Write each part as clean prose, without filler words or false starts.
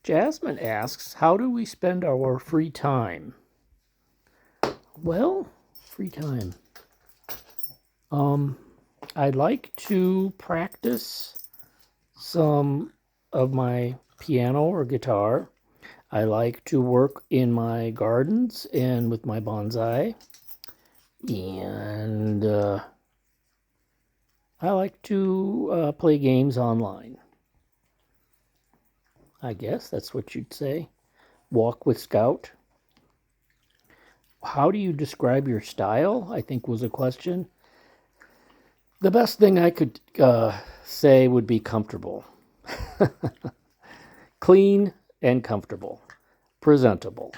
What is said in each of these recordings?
Jasmine asks, how do we spend our free time? Well, free time. Um, I like to practice some of my piano or guitar. I like to work in my gardens and with my bonsai. And I like to play games online. I guess that's what you'd say. Walk with Scout. How do you describe your style? I think was a question. The best thing I could say would be comfortable. Clean and comfortable. Presentable.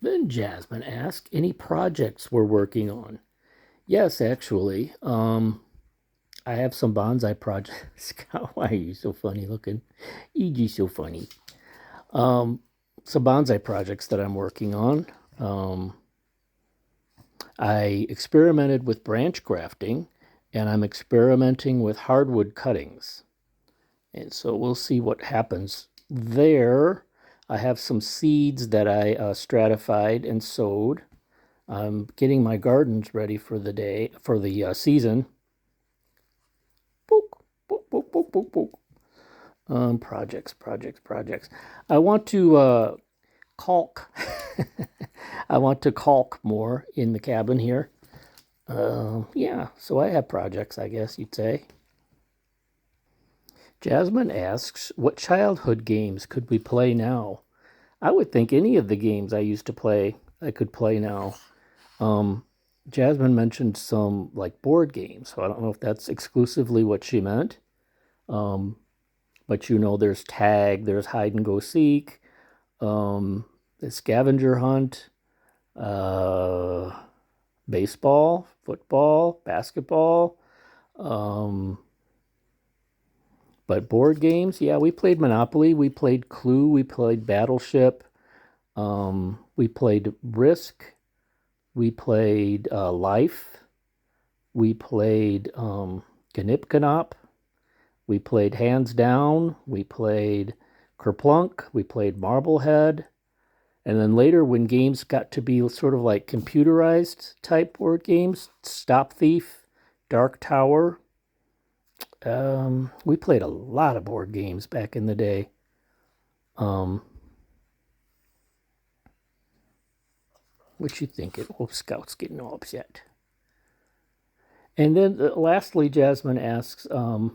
Then Jasmine asked, any projects we're working on? Yes, actually. I have some bonsai projects. Why are you so funny looking? EG so funny. Some bonsai projects that I'm working on. I experimented with branch grafting, and I'm experimenting with hardwood cuttings. And so we'll see what happens there. I have some seeds that I stratified and sowed. I'm getting my gardens ready for the season. Book, book, book, book, book, book. Projects. I want to caulk. I want to caulk more in the cabin here. Yeah, so I have projects, I guess you'd say. Jasmine asks, what childhood games could we play now? I would think any of the games I used to play, I could play now. Jasmine mentioned some like board games, so I don't know if that's exclusively what she meant. But there's tag, there's hide and go seek, the scavenger hunt, uh, baseball, football, basketball. But board games, yeah, we played Monopoly, we played Clue, we played Battleship, we played Risk, we played Life, we played Ganip, we played Hands Down, we played Kerplunk, we played Marblehead, and then later when games got to be sort of like computerized type board games, Stop Thief, Dark Tower. We played a lot of board games back in the day. What you thinking? Oh, Scout's getting all upset. And then lastly, Jasmine asks, do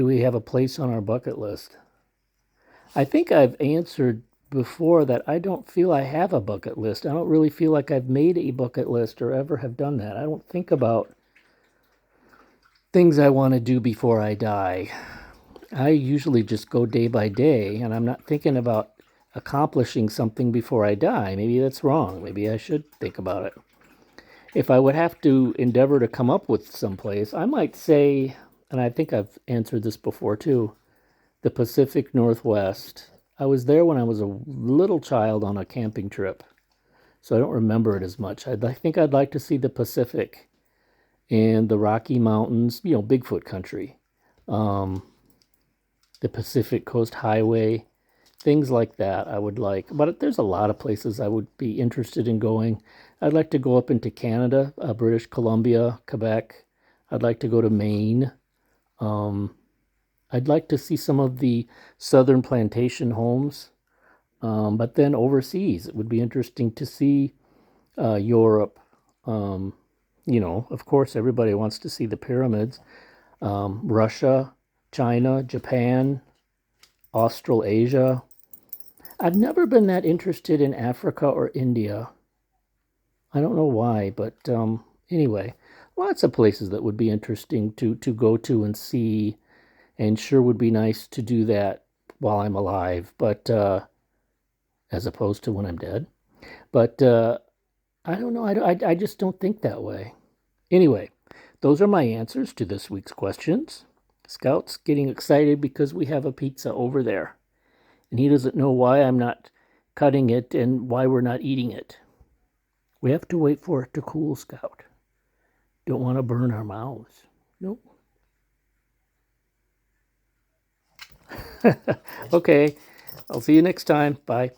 we have a place on our bucket list? I think I've answered before that I don't feel I have a bucket list. I don't really feel like I've made a bucket list or ever have done that. I don't think about things I want to do before I die. I usually just go day by day, and I'm not thinking about accomplishing something before I die. Maybe that's wrong. Maybe I should think about it. If I would have to endeavor to come up with someplace, I might say, and I think I've answered this before too, the Pacific Northwest. I was there when I was a little child on a camping trip, so I don't remember it as much. I think I'd like to see the Pacific and the Rocky Mountains, Bigfoot country, the Pacific Coast Highway, things like that I would like. But there's a lot of places I would be interested in going. I'd like to go up into Canada, British Columbia, Quebec. I'd like to go to Maine. I'd like to see some of the southern plantation homes. But then overseas, it would be interesting to see Europe. Of course, everybody wants to see the pyramids. Russia, China, Japan, Australasia. I've never been that interested in Africa or India. I don't know why, but anyway, lots of places that would be interesting to go to and see, and sure would be nice to do that while I'm alive, but as opposed to when I'm dead. But I don't know. I just don't think that way. Anyway, those are my answers to this week's questions. Scout's getting excited because we have a pizza over there, and he doesn't know why I'm not cutting it and why we're not eating it. We have to wait for it to cool, Scout. Don't want to burn our mouths. Nope. Okay. I'll see you next time. Bye.